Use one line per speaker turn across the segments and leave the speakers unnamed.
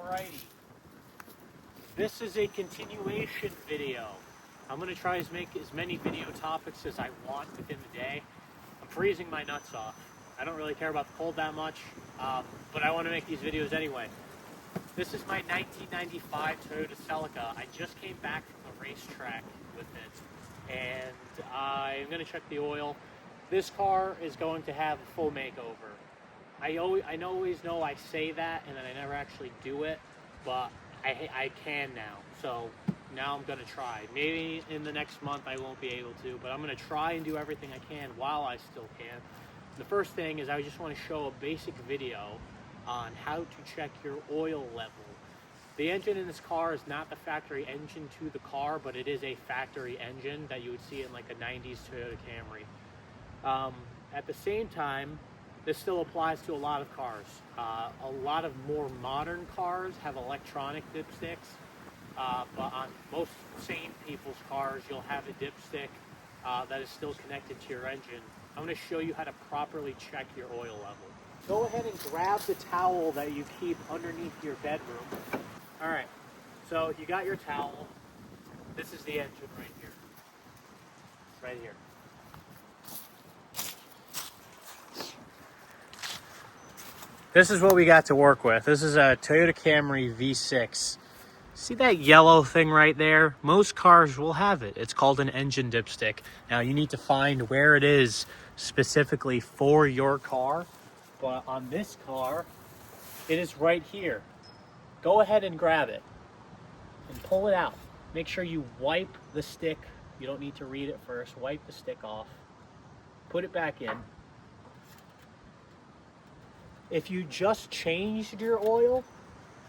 Alrighty, this is a continuation video. I'm going to try to make as many video topics as I want within the day. I'm freezing my nuts off. I don't really care about the cold that much, but I want to make these videos anyway. This is my 1995 Toyota Celica. I just came back from the racetrack with it, and I'm going to check the oil. This car is going to have a full makeover. I always know I say that and then I never actually do it, but I can now. So now I'm going to try. Maybe in the next month I won't be able to, but I'm going to try and do everything I can while I still can. The first thing is I just want to show a basic video on how to check your oil level. The engine in this car is not the factory engine to the car, but it is a factory engine that you would see in like a 90s Toyota Camry. At the same time, this still applies to a lot of cars. A lot of more modern cars have electronic dipsticks, but on most sane people's cars, you'll have a dipstick that is still connected to your engine. I'm going to show you how to properly check your oil level. Go ahead and grab the towel that you keep underneath your bedroom. All right, so you got your towel. This is the engine right here. Right here. This is what we got to work with. This is a Toyota Camry V6. See that yellow thing right there? Most cars will have it. It's called an engine dipstick. Now you need to find where it is specifically for your car. But on this car, it is right here. Go ahead and grab it and pull it out. Make sure you wipe the stick. You don't need to read it first. Wipe the stick off. Put it back in. If you just changed your oil,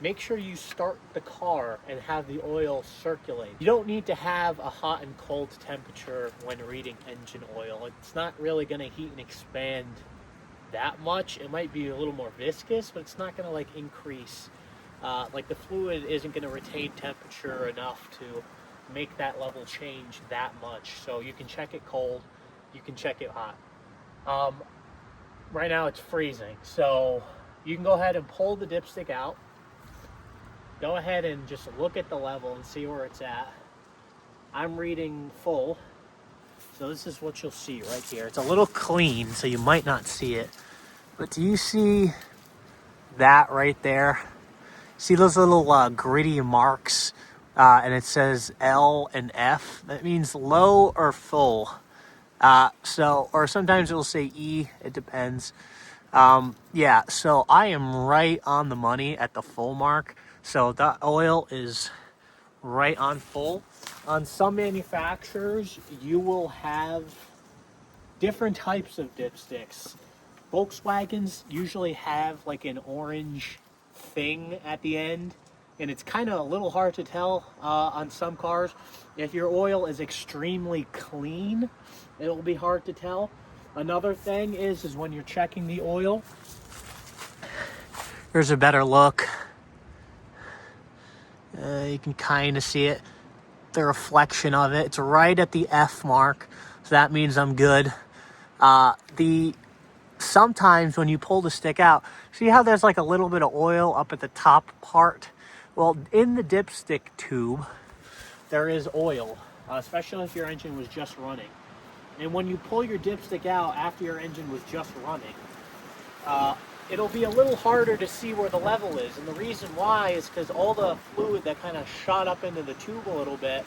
make sure you start the car and have the oil circulate. You don't need to have a hot and cold temperature when reading engine oil. It's not really going to heat and expand that much. It might be a little more viscous, but it's not going to like increase. Like the fluid isn't going to retain temperature enough to make that level change that much. So you can check it cold, you can check it hot. Right now it's freezing, so you can go ahead and pull the dipstick out. Go ahead and just look at the level and see where it's at. I'm reading full, so this is what you'll see right here. It's a little clean, so you might not see it, but do you see that right there? See those little gritty marks, and it says L and F? That means low or full. Or sometimes it'll say E, it depends. Yeah, so I am right on the money at the full mark. So the oil is right on full. On some manufacturers, you will have different types of dipsticks. Volkswagens usually have like an orange thing at the end, and it's kind of a little hard to tell on some cars. If your oil is extremely clean, it'll be hard to tell. Another thing is when you're checking the oil, here's a better look. You can kind of see it, the reflection of it. It's right at the F mark, so that means I'm good. Sometimes when you pull the stick out, see how there's like a little bit of oil up at the top part? Well, in the dipstick tube, there is oil, especially if your engine was just running. And when you pull your dipstick out after your engine was just running, it'll be a little harder to see where the level is. And the reason why is because all the fluid that kind of shot up into the tube a little bit,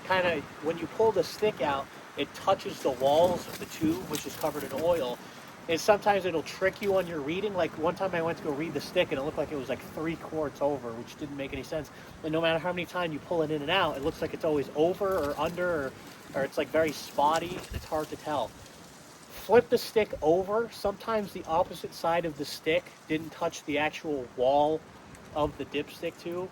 kind of, when you pull the stick out, it touches the walls of the tube, which is covered in oil. And sometimes it'll trick you on your reading. Like one time I went to go read the stick and it looked like it was like 3 quarts over, which didn't make any sense. And no matter how many times you pull it in and out, it looks like it's always over or under, or it's like very spotty, and it's hard to tell. Flip the stick over. Sometimes the opposite side of the stick didn't touch the actual wall of the dipstick tube,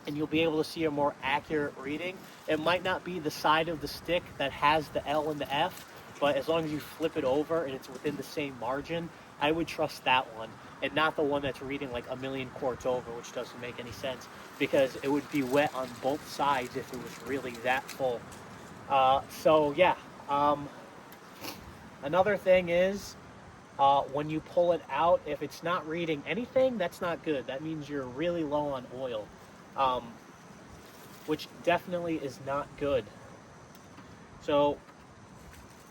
and you'll be able to see a more accurate reading. It might not be the side of the stick that has the L and the F, but as long as you flip it over and it's within the same margin, I would trust that one, and not the one that's reading like 1,000,000 quarts over, which doesn't make any sense, because it would be wet on both sides if it was really that full. So yeah, another thing is, When you pull it out, if it's not reading anything, that's not good. That means you're really low on oil, um, which definitely is not good. So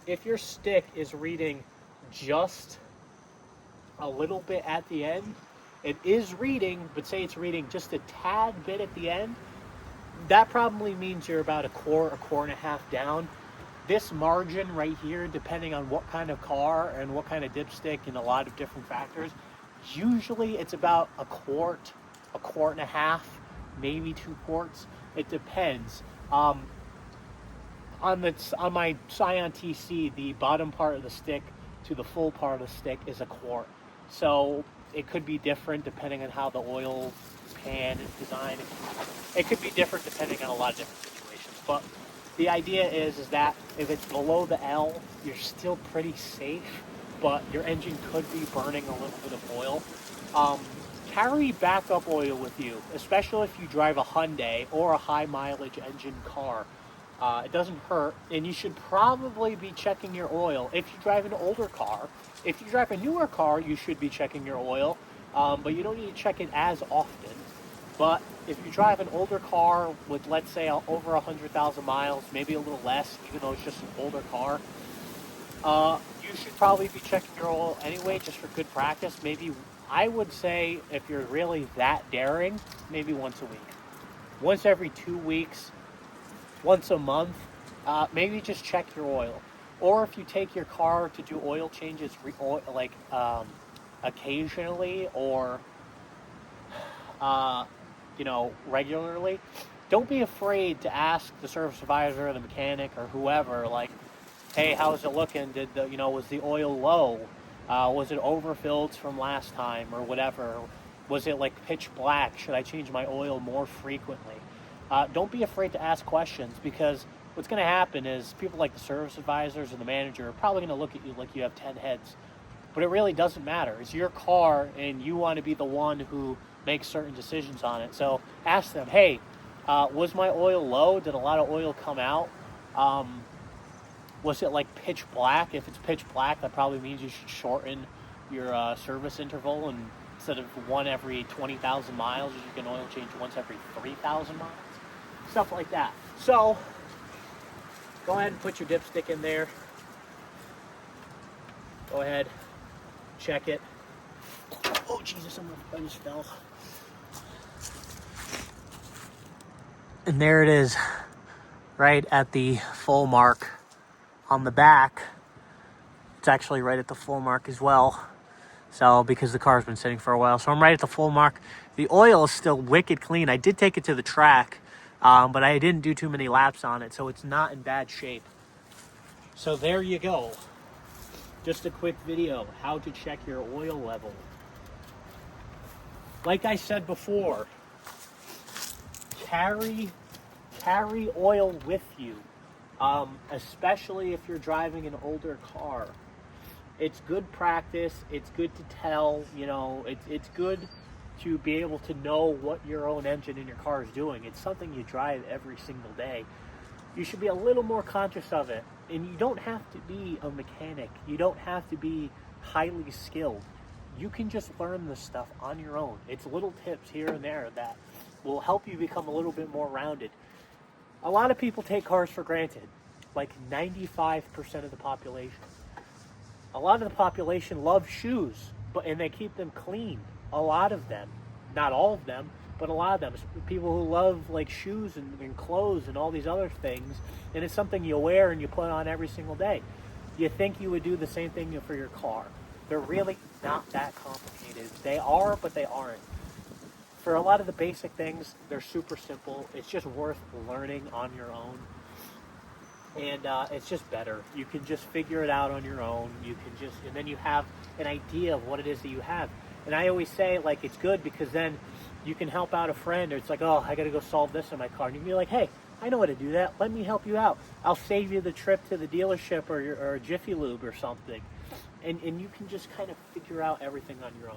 if your stick is reading just a little bit at the end, it is reading, but say it's reading just a tad bit at the end, that probably means you're about a quart and a half down. This margin right here, depending on what kind of car and what kind of dipstick and a lot of different factors, usually it's about a quart and a half, maybe 2 quarts. It depends. On my Scion TC, the bottom part of the stick to the full part of the stick is a quart. So it could be different depending on how the oil pan is designed. It could be different depending on a lot of different situations. But the idea is that if it's below the L, you're still pretty safe, but your engine could be burning a little bit of oil. Carry backup oil with you, especially if you drive a Hyundai or a high mileage engine car. It doesn't hurt, and you should probably be checking your oil. If you drive an older car, if you drive a newer car, you should be checking your oil, but you don't need to check it as often. But if you drive an older car with, let's say, over 100,000 miles, maybe a little less, even though it's just an older car, you should probably be checking your oil anyway, just for good practice. Maybe, I would say, if you're really that daring, maybe once a week. Once every 2 weeks, once a month, maybe just check your oil. Or if you take your car to do oil changes occasionally or regularly, don't be afraid to ask the service advisor or the mechanic or whoever, like, hey, how's it looking? Was the oil low? Was it overfilled from last time or whatever? Was it like pitch black? Should I change my oil more frequently? Don't be afraid to ask questions, because what's going to happen is people like the service advisors and the manager are probably going to look at you like you have 10 heads. But it really doesn't matter. It's your car, and you want to be the one who makes certain decisions on it. So ask them, hey, was my oil low? Did a lot of oil come out? Was it like pitch black? If it's pitch black, that probably means you should shorten your service interval, and instead of one every 20,000 miles, you can oil change once every 3,000 miles. Stuff like that. So go ahead and put your dipstick in there. Go ahead, check it. Oh Jesus, I just fell. And there it is, right at the full mark. On the back, it's actually right at the full mark as well. So, because the car's been sitting for a while. So I'm right at the full mark. The oil is still wicked clean. I did take it to the track, but I didn't do too many laps on it, so it's not in bad shape. So there you go. Just a quick video, how to check your oil level. Like I said before, carry oil with you, especially if you're driving an older car. It's good practice. It's good to tell, it's good to be able to know what your own engine in your car is doing. It's something you drive every single day. You should be a little more conscious of it. And you don't have to be a mechanic. You don't have to be highly skilled. You can just learn this stuff on your own. It's little tips here and there that will help you become a little bit more rounded. A lot of people take cars for granted, like 95% of the population. A lot of the population loves shoes, and they keep them clean. A lot of them, not all of them, but a lot of them. People who love like shoes and clothes and all these other things, and it's something you wear and you put on every single day. You think you would do the same thing for your car. They're really not that complicated. They are, but they aren't. For a lot of the basic things, they're super simple. It's just worth learning on your own. And it's just better. You can just figure it out on your own. And then you have an idea of what it is that you have. And I always say, like, it's good because then you can help out a friend, or it's like, oh, I got to go solve this in my car. And you can be like, hey, I know how to do that. Let me help you out. I'll save you the trip to the dealership or Jiffy Lube or something. And you can just kind of figure out everything on your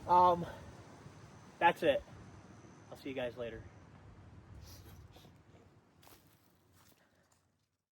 own. That's it. I'll see you guys later.